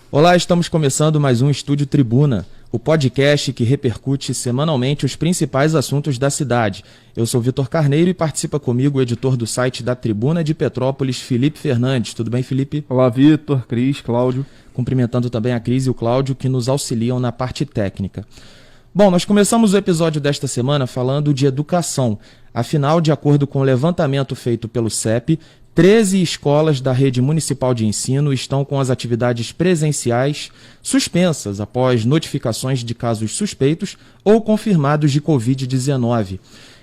Olá, estamos começando mais um Estúdio Tribuna, o podcast que repercute semanalmente os principais assuntos da cidade. Eu sou Vitor Carneiro e participa comigo o editor do site da Tribuna de Petrópolis, Felipe Fernandes. Tudo bem, Felipe? Olá, Vitor, Cris, Cláudio. Cumprimentando também a Cris e o Cláudio, que nos auxiliam na parte técnica. Bom, nós começamos o episódio desta semana falando de educação. Afinal, de acordo com o levantamento feito pelo CEP, 13 escolas da rede municipal de ensino estão com as atividades presenciais suspensas após notificações de casos suspeitos ou confirmados de Covid-19.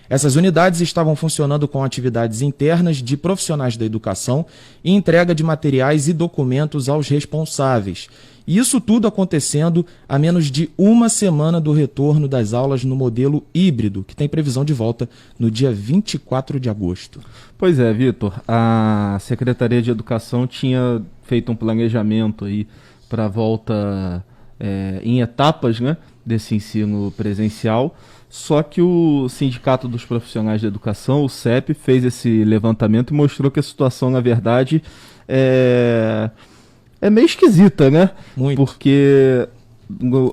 Essas unidades estavam funcionando com atividades internas de profissionais da educação e entrega de materiais e documentos aos responsáveis. E isso tudo acontecendo a menos de uma semana do retorno das aulas no modelo híbrido, que tem previsão de volta no dia 24 de agosto. Pois é, Vitor, a Secretaria de Educação tinha feito um planejamento aí para a volta em etapas, né, desse ensino presencial, só que o Sindicato dos Profissionais da Educação, o CEP, fez esse levantamento e mostrou que a situação, na verdade, é meio esquisita, né? Muito. Porque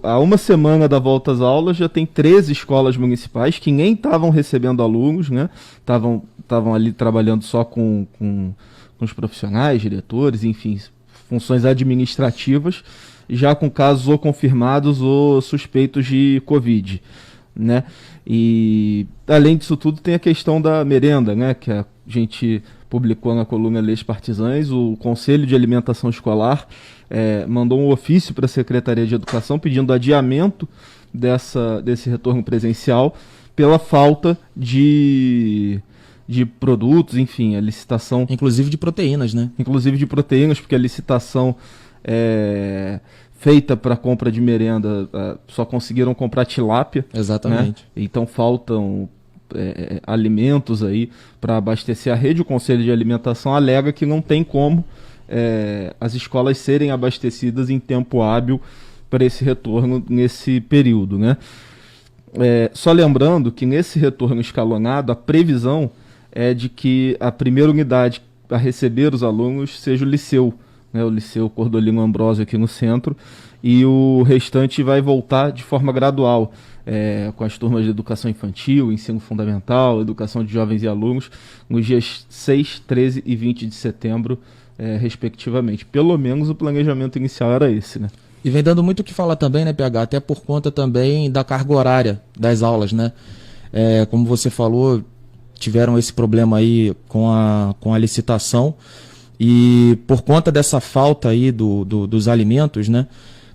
há uma semana da volta às aulas já tem 13 escolas municipais que nem estavam recebendo alunos, né? Estavam ali trabalhando só com os profissionais, diretores, enfim, funções administrativas, já com casos ou confirmados ou suspeitos de Covid, né? E além disso tudo tem a questão da merenda, né? Que a gente publicou na coluna Leis Partisãs. O Conselho de Alimentação Escolar mandou um ofício para a Secretaria de Educação pedindo adiamento desse retorno presencial pela falta de produtos, enfim, a licitação... Inclusive de proteínas, né? Inclusive de proteínas, porque a licitação feita para compra de merenda só conseguiram comprar tilápia. Exatamente. Né? Então faltam... alimentos aí para abastecer a rede. O Conselho de Alimentação alega que não tem como as escolas serem abastecidas em tempo hábil para esse retorno nesse período, né? Só lembrando que nesse retorno escalonado a previsão é de que a primeira unidade a receber os alunos seja o Liceu, né? O Liceu Cordolino Ambrósio aqui no centro, e o restante vai voltar de forma gradual, com as turmas de educação infantil, ensino fundamental, educação de jovens e alunos, nos dias 6, 13 e 20 de setembro, respectivamente. Pelo menos o planejamento inicial era esse, né? E vem dando muito o que falar também, né, PH? Até por conta também da carga horária das aulas, né? Como você falou, tiveram esse problema aí com a licitação, e por conta dessa falta aí dos alimentos, né,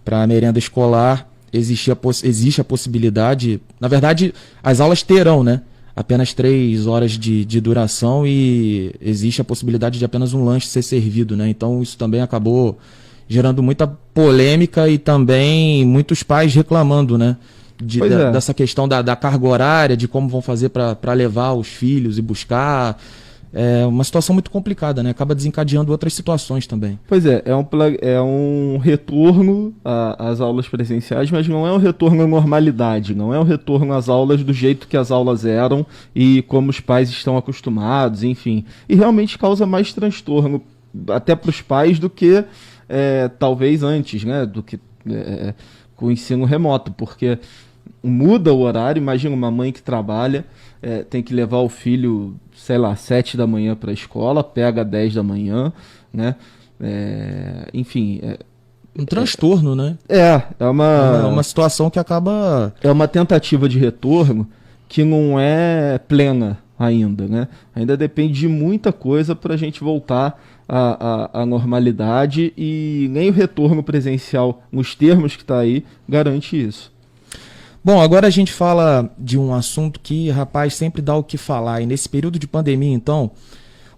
para a merenda escolar, existe a possibilidade, na verdade, as aulas terão, né, apenas 3 horas de duração, e existe a possibilidade de apenas um lanche ser servido, né? Então isso também acabou gerando muita polêmica e também muitos pais reclamando, né, dessa questão da carga horária, de como vão fazer para levar os filhos e buscar. É uma situação muito complicada, né? Acaba desencadeando outras situações também. Pois é um retorno às aulas presenciais, mas não é um retorno à normalidade, não é um retorno às aulas do jeito que as aulas eram e como os pais estão acostumados, enfim. E realmente causa mais transtorno, até para os pais, do que talvez antes, né? Do que com o ensino remoto, porque muda o horário. Imagina uma mãe que trabalha, tem que levar o filho, sei lá, 7 da manhã para a escola, pega 10 da manhã, né? Enfim... um transtorno, né? É uma situação que acaba... É uma tentativa de retorno que não é plena ainda, né? Ainda depende de muita coisa para a gente voltar à normalidade, e nem o retorno presencial, nos termos que está aí, garante isso. Bom, agora a gente fala de um assunto que, rapaz, sempre dá o que falar. E nesse período de pandemia, então,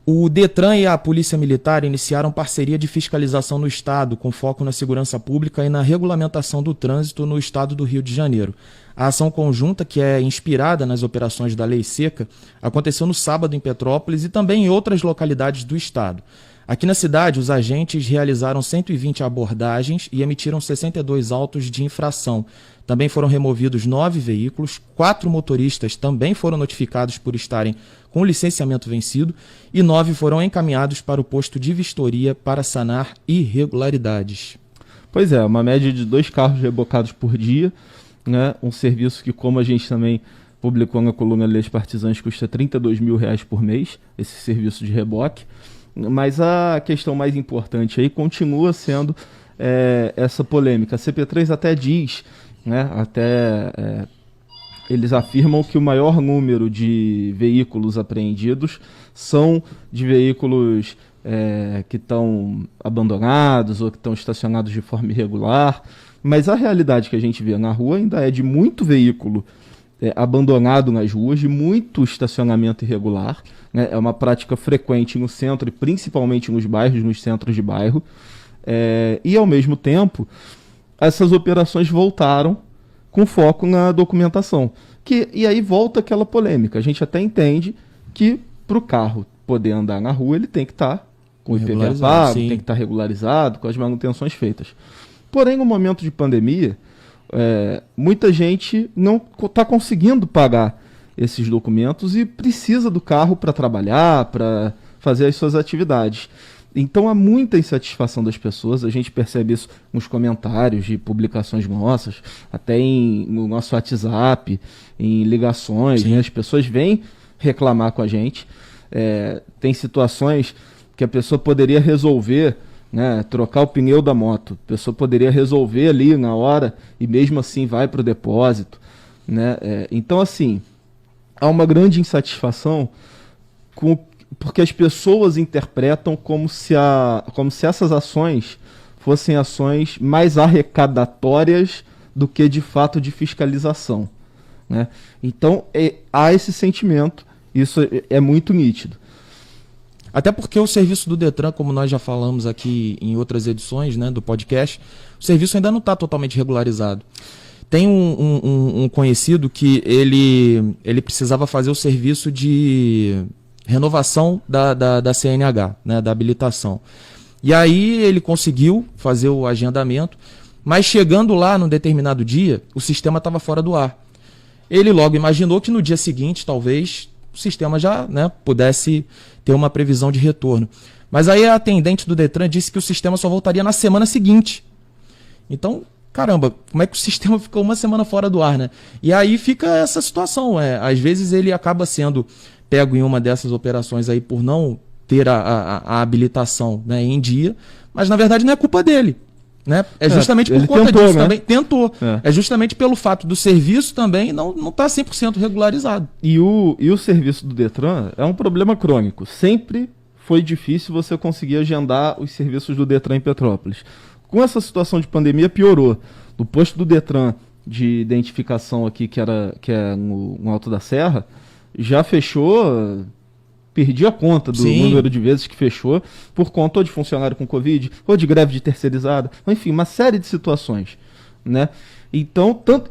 o Detran e a Polícia Militar iniciaram parceria de fiscalização no Estado, com foco na segurança pública e na regulamentação do trânsito no Estado do Rio de Janeiro. A ação conjunta, que é inspirada nas operações da Lei Seca, aconteceu no sábado em Petrópolis e também em outras localidades do Estado. Aqui na cidade, os agentes realizaram 120 abordagens e emitiram 62 autos de infração. Também foram removidos 9 veículos, 4 motoristas também foram notificados por estarem com licenciamento vencido e 9 foram encaminhados para o posto de vistoria para sanar irregularidades. Pois é, uma média de 2 carros rebocados por dia, né? Um serviço que, como a gente também publicou na coluna Leis Partisãs, custa R$32 mil por mês, esse serviço de reboque. Mas a questão mais importante aí continua sendo essa polêmica. A CP3 até diz, né, eles afirmam que o maior número de veículos apreendidos são de veículos que estão abandonados ou que estão estacionados de forma irregular, mas a realidade que a gente vê na rua ainda é de muito veículo abandonado nas ruas, de muito estacionamento irregular, né? É uma prática frequente no centro e principalmente nos bairros, nos centros de bairro, e ao mesmo tempo essas operações voltaram com foco na documentação, e aí volta aquela polêmica. A gente até entende que para o carro poder andar na rua ele tem que estar com o IPVA pago, tem que estar regularizado, com as manutenções feitas. Porém, no momento de pandemia, muita gente não está conseguindo pagar esses documentos e precisa do carro para trabalhar, para fazer as suas atividades. Então há muita insatisfação das pessoas, a gente percebe isso nos comentários de publicações nossas, até no nosso WhatsApp, em ligações, né? As pessoas vêm reclamar com a gente. Tem situações que a pessoa poderia resolver, né, trocar o pneu da moto, a pessoa poderia resolver ali na hora e mesmo assim vai para o depósito, né? Então, assim, há uma grande insatisfação porque as pessoas interpretam como se essas ações fossem ações mais arrecadatórias do que de fato de fiscalização, né? Então há esse sentimento, isso é muito nítido. Até porque o serviço do Detran, como nós já falamos aqui em outras edições, né, do podcast, o serviço ainda não está totalmente regularizado. Tem um conhecido que ele precisava fazer o serviço de renovação da CNH, né, da habilitação. E aí ele conseguiu fazer o agendamento, mas chegando lá num determinado dia, o sistema estava fora do ar. Ele logo imaginou que no dia seguinte, talvez, o sistema já, né, pudesse ter uma previsão de retorno. Mas aí a atendente do Detran disse que o sistema só voltaria na semana seguinte. Então, caramba, como é que o sistema ficou uma semana fora do ar, né? E aí fica essa situação. Às vezes ele acaba sendo pego em uma dessas operações aí por não ter a habilitação, né, em dia, mas na verdade não é culpa dele. Né? É justamente por conta disso, né? Também. Tentou. É justamente pelo fato do serviço também não estar 100% regularizado. E o serviço do Detran é um problema crônico. Sempre foi difícil você conseguir agendar os serviços do Detran em Petrópolis. Com essa situação de pandemia piorou. No posto do Detran de identificação aqui, que é no Alto da Serra, já fechou... Perdi a conta do número de vezes que fechou por conta ou de funcionário com Covid, ou de greve de terceirizada, enfim, uma série de situações, né? Então, tanto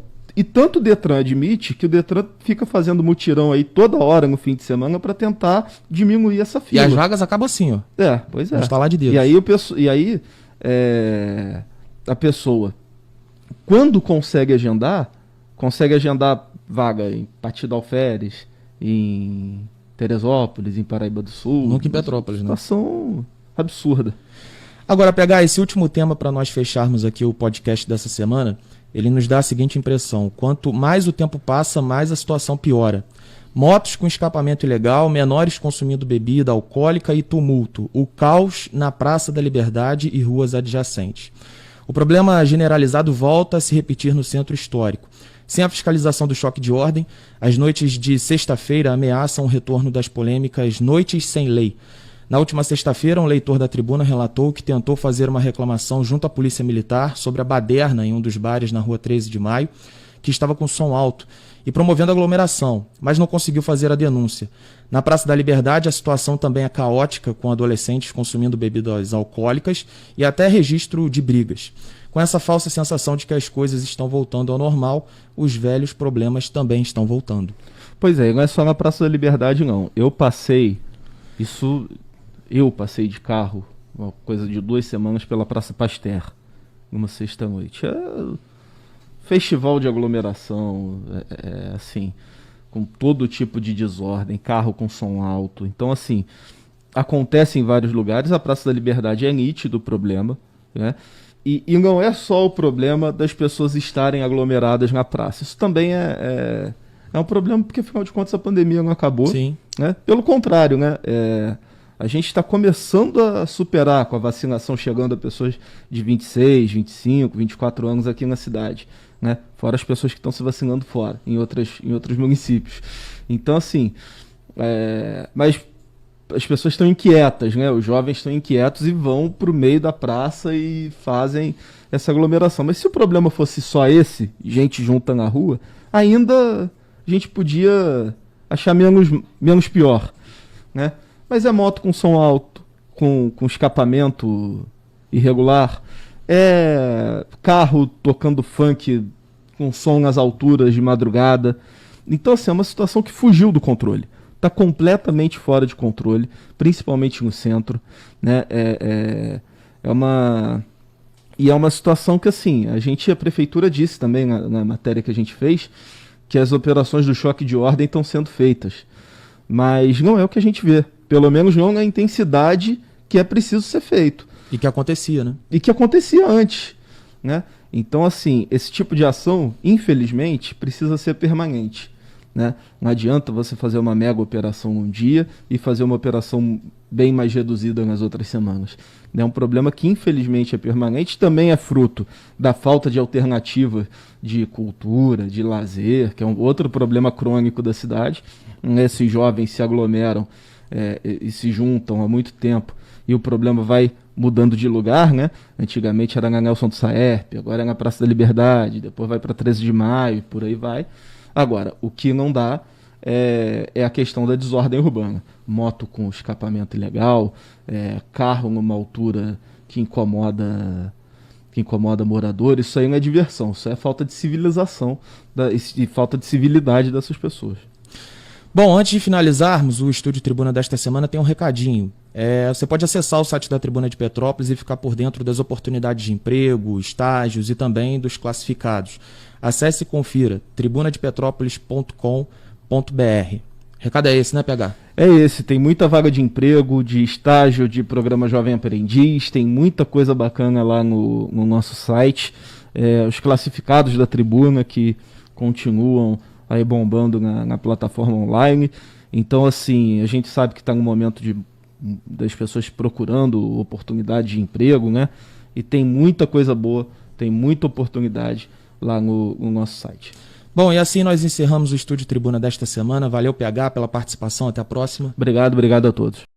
o Detran admite que o Detran fica fazendo mutirão aí toda hora no fim de semana para tentar diminuir essa fila. E as vagas acabam assim, ó. Pois é. Instalar de Deus. E aí a pessoa, quando consegue agendar vaga em Partido Alferes, em Teresópolis, em Paraíba do Sul. Nunca em Petrópolis, né? Situação absurda. Agora, pegar esse último tema para nós fecharmos aqui o podcast dessa semana, ele nos dá a seguinte impressão: quanto mais o tempo passa, mais a situação piora. Motos com escapamento ilegal, menores consumindo bebida alcoólica e tumulto. O caos na Praça da Liberdade e ruas adjacentes. O problema generalizado volta a se repetir no centro histórico. Sem a fiscalização do choque de ordem, as noites de sexta-feira ameaçam o retorno das polêmicas noites sem lei. Na última sexta-feira, um leitor da Tribuna relatou que tentou fazer uma reclamação junto à Polícia Militar sobre a baderna em um dos bares na Rua 13 de Maio, que estava com som alto e promovendo aglomeração, mas não conseguiu fazer a denúncia. Na Praça da Liberdade, a situação também é caótica, com adolescentes consumindo bebidas alcoólicas e até registro de brigas. Com essa falsa sensação de que as coisas estão voltando ao normal, os velhos problemas também estão voltando. Pois é, não é só na Praça da Liberdade, não. Eu passei de carro, uma coisa de 2 semanas, pela Praça Pasteur, numa sexta-noite. Festival de aglomeração, assim, com todo tipo de desordem, carro com som alto. Então, assim, acontece em vários lugares. A Praça da Liberdade é nítido o problema, né? E não é só o problema das pessoas estarem aglomeradas na praça. Isso também é um problema porque, afinal de contas, a pandemia não acabou. Sim. Né? Pelo contrário, né? A gente está começando a superar com a vacinação chegando a pessoas de 26, 25, 24 anos aqui na cidade. Né? Fora as pessoas que estão se vacinando fora, em outros municípios. Então, assim, mas as pessoas estão inquietas, né? Os jovens estão inquietos e vão para o meio da praça e fazem essa aglomeração. Mas se o problema fosse só esse, gente junta na rua, ainda a gente podia achar menos pior, né? Mas é moto com som alto, com escapamento irregular, é carro tocando funk com som nas alturas de madrugada. Então, assim, é uma situação que fugiu do controle. Está completamente fora de controle, principalmente no centro, né? É uma situação que, assim, a prefeitura disse também na matéria que a gente fez que as operações do choque de ordem estão sendo feitas, mas não é o que a gente vê, pelo menos não na intensidade que é preciso ser feito. E que acontecia, né? E que acontecia antes, né? Então, assim, esse tipo de ação, infelizmente, precisa ser permanente. Né? Não adianta você fazer uma mega operação um dia e fazer uma operação bem mais reduzida nas outras semanas. É um problema que infelizmente é permanente, também é fruto da falta de alternativa de cultura, de lazer, que é um outro problema crônico da cidade. Esses jovens se aglomeram e se juntam há muito tempo e o problema vai mudando de lugar, né? Antigamente era na Nelson do Saerpe, agora é na Praça da Liberdade, depois vai para 13 de Maio, por aí vai. Agora, o que não dá é a questão da desordem urbana. Moto com escapamento ilegal, carro numa altura que incomoda moradores, isso aí não é diversão, isso é falta de civilização e falta de civilidade dessas pessoas. Bom, antes de finalizarmos, o Estúdio Tribuna desta semana tem um recadinho. Você pode acessar o site da Tribuna de Petrópolis e ficar por dentro das oportunidades de emprego, estágios e também dos classificados. Acesse e confira, tribunadepetrópolis.com.br. Recado é esse, né, PH? É esse, tem muita vaga de emprego, de estágio, de programa Jovem Aprendiz, tem muita coisa bacana lá no nosso site. Os classificados da Tribuna que continuam aí bombando na plataforma online. Então, assim, a gente sabe que está no momento das pessoas procurando oportunidade de emprego, né? E tem muita coisa boa, tem muita oportunidade lá no nosso site. Bom, e assim nós encerramos o Estúdio Tribuna desta semana. Valeu, PH, pela participação. Até a próxima. Obrigado a todos.